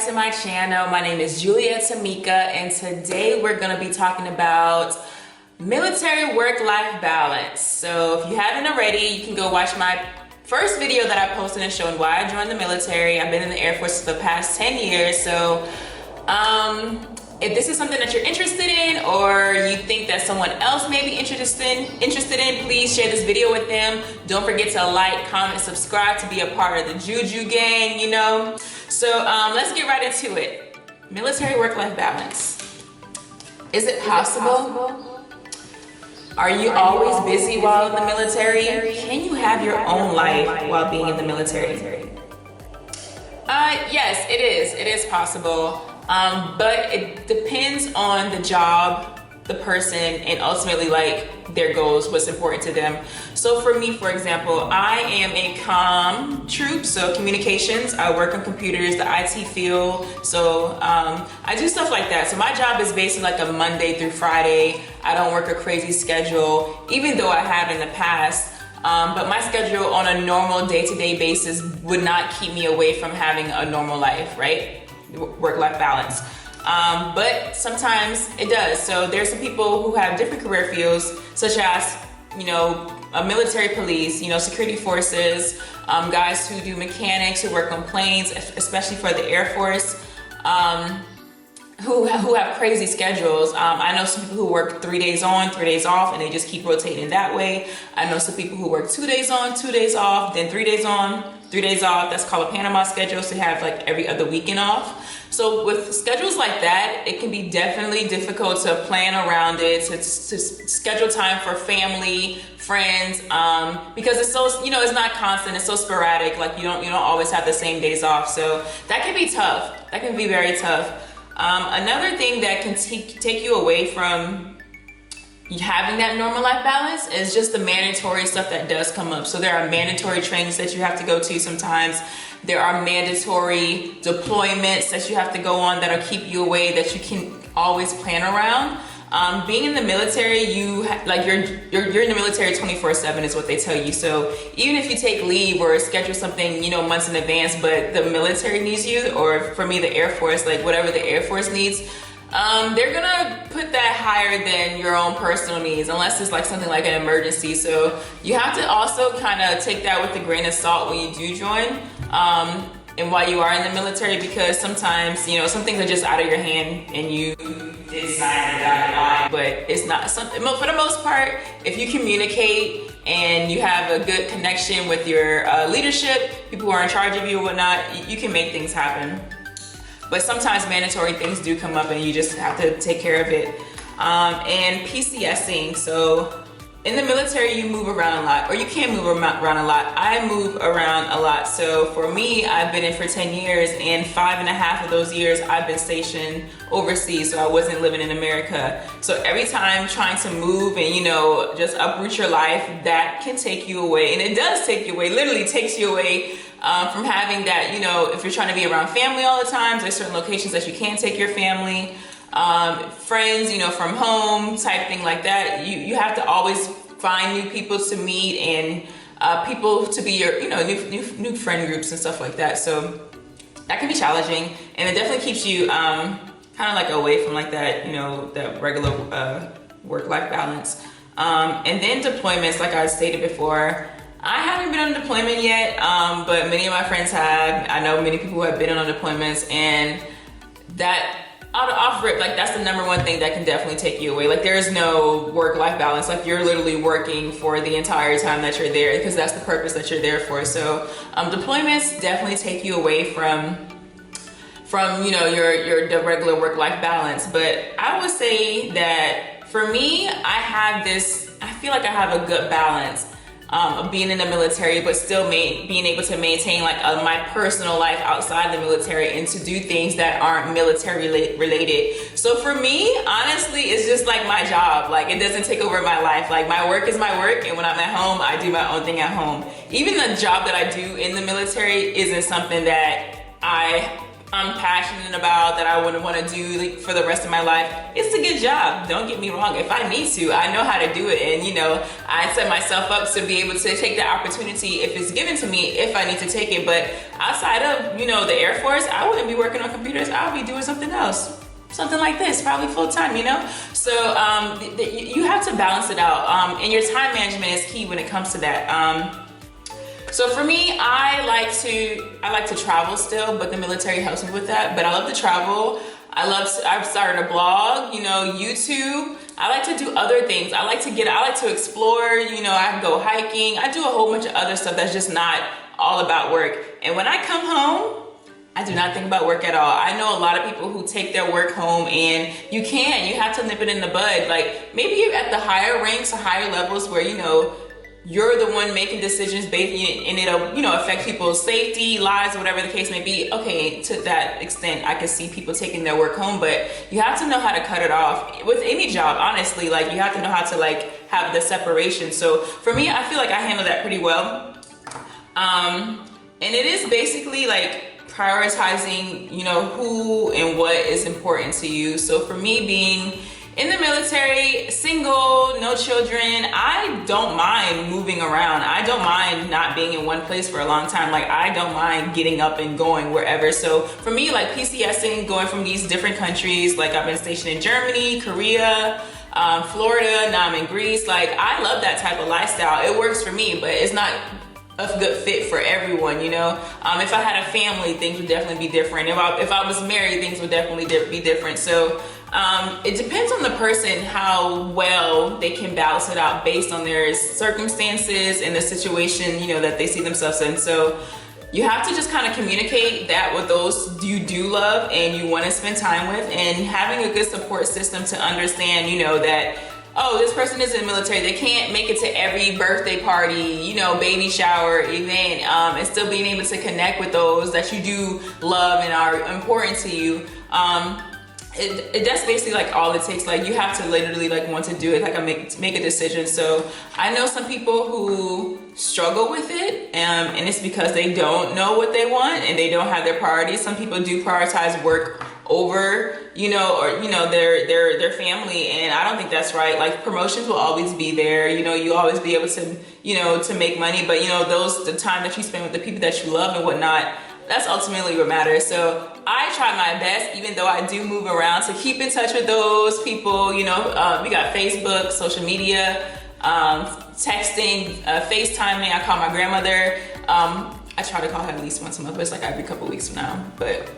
back to my channel. My name is Juliette Tameka, and today we're going to be talking about military work-life balance. So if you haven't already, you can go watch my first video that I posted and showing why I joined the military. I've been in the Air Force for the past 10 years. So if this is something that you're interested in, or you think that someone else may be interested in, please share this video with them. Don't forget to like, comment, subscribe to be a part of the Juju gang, you know. So let's get right into it. Military work-life balance. Is it possible? Are you always busy while in the military? Can you have your own life while being in the military? Yes, it is. It is possible. But it depends on the job, the person, and ultimately like their goals, what's important to them. So for me, for example, I am a comm troop, so communications. I work on computers, the IT field. So I do stuff like that. So my job is basically like a Monday through Friday. I don't work a crazy schedule, even though I have in the past. But my schedule on a normal day-to-day basis would not keep me away from having a normal life, right? Work-life balance. But sometimes it does. So there's some people who have different career fields, such as, you know, military police, you know, security forces, guys who do mechanics, who work on planes, especially for the Air Force, who have crazy schedules. I know some people who work 3 days on, 3 days off, and they just keep rotating that way. I know some people who work 2 days on, 2 days off, then 3 days on, 3 days off. That's called a Panama schedule, so you have like every other weekend off. So with schedules like that, it can be definitely difficult to plan around it, to schedule time for family, friends, because it's so, you know, it's not constant, it's so sporadic. Like you don't always have the same days off. So that can be tough. That can be very tough. Another thing that can take you away from having that normal life balance is just the mandatory stuff that does come up. So there are mandatory trainings that you have to go to sometimes. There are mandatory deployments that you have to go on that'll keep you away, that you can always plan around. Being in the military, you're in the military 24/7 is what they tell you. So even if you take leave or schedule something, you know, months in advance, but the military needs you, or for me, the Air Force, like whatever the Air Force needs, they're gonna put that higher than your own personal needs, unless it's like something like an emergency. So you have to also kind of take that with a grain of salt when you do join, and while you are in the military, because sometimes, you know, some things are just out of your hand and you did sign the dotted line, but it's not something. For the most part, if you communicate and you have a good connection with your leadership, people who are in charge of you or whatnot, you can make things happen. But sometimes mandatory things do come up and you just have to take care of it. And PCSing, so in the military you move around a lot, or you can move around a lot. I move around a lot. So for me, I've been in for 10 years, and 5.5 of those years I've been stationed overseas, so I wasn't living in America. So every time trying to move and, you know, just uproot your life, that can take you away. And it does take you away, literally takes you away from having that, you know, if you're trying to be around family all the time, there's certain locations that you can't take your family, friends, you know, from home type thing like that. You have to always find new people to meet and people to be your, you know, new friend groups and stuff like that. So that can be challenging, and it definitely keeps you kind of like away from like that, you know, that regular work-life balance. And then deployments, like I stated before, I haven't been on a deployment yet, but many of my friends have. I know many people who have been on deployments, and that off rip, like that's the number one thing that can definitely take you away. Like there is no work-life balance. Like you're literally working for the entire time that you're there, because that's the purpose that you're there for. So deployments definitely take you away from you know, the regular work-life balance. But I would say that for me, I feel like I have a good balance of being in the military, but still being able to maintain like my personal life outside the military, and to do things that aren't military related. So for me, honestly, it's just like my job. Like it doesn't take over my life. Like my work is my work, and when I'm at home, I do my own thing at home. Even the job that I do in the military isn't something that I I'm passionate about, that I wouldn't want to do like, for the rest of my life, it's a good job. Don't get me wrong. If I need to, I know how to do it. And, you know, I set myself up to be able to take the opportunity if it's given to me, if I need to take it. But outside of, you know, the Air Force, I wouldn't be working on computers. I would be doing something else. Something like this, probably full time, you know? So you have to balance it out. And your time management is key when it comes to that. So for me, I like to travel still, but the military helps me with that. But I love to travel. I've started a blog, you know, YouTube. I like to do other things. I like to explore, you know, I go hiking. I do a whole bunch of other stuff that's just not all about work. And when I come home, I do not think about work at all. I know a lot of people who take their work home, and you have to nip it in the bud. Like maybe you're at the higher ranks or higher levels where, you know, you're the one making decisions based, and it'll, you know, affect people's safety, lives, whatever the case may be. Okay, to that extent, I can see people taking their work home, but you have to know how to cut it off. With any job, honestly, like you have to know how to like have the separation. So for me, I feel like I handle that pretty well. And it is basically like prioritizing, you know, who and what is important to you. So for me, being in the military, single, no children, I don't mind moving around. I don't mind not being in one place for a long time. Like I don't mind getting up and going wherever. So for me, like PCSing, going from these different countries, like I've been stationed in Germany, Korea, Florida, now I'm in Greece. Like I love that type of lifestyle. It works for me, but it's not a good fit for everyone, you know. If I had a family, things would definitely be different. If I was married, things would definitely be different. So it depends on the person how well they can balance it out based on their circumstances and the situation, you know, that they see themselves in. So you have to just kind of communicate that with those you do love and you want to spend time with, and having a good support system to understand, you know, that, oh, this person is in the military, they can't make it to every birthday party, you know, baby shower event, and still being able to connect with those that you do love and are important to you. That's basically like all it takes. Like you have to literally like want to do it, like make a decision. So I know some people who struggle with it, and it's because they don't know what they want and they don't have their priorities. Some people do prioritize work over, you know, or, you know, their family, and I don't think that's right. Like promotions will always be there, you know, you always be able to, you know, to make money, but you know, the time that you spend with the people that you love and whatnot, that's ultimately what matters. So I try my best, even though I do move around, to keep in touch with those people. You know, we got Facebook, social media, texting, FaceTiming. I call my grandmother. I try to call her at least once a month, but it's like every couple weeks from now. But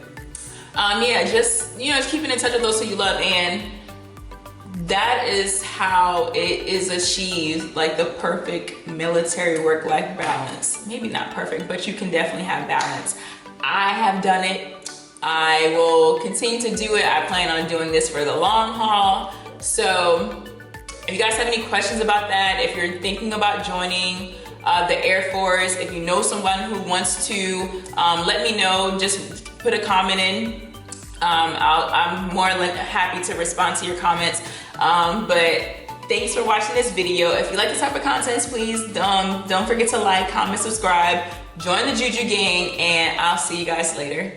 yeah, just, you know, just keeping in touch with those who you love, and that is how it is achieved, like the perfect military work-life balance. Maybe not perfect, but you can definitely have balance. I have done it. I will continue to do it. I plan on doing this for the long haul. So if you guys have any questions about that, if you're thinking about joining the Air Force, if you know someone who wants to, let me know. Just put a comment in. I'm more than happy to respond to your comments. But thanks for watching this video. If you like this type of content, please don't forget to like, comment, subscribe, join the Juju gang, and I'll see you guys later.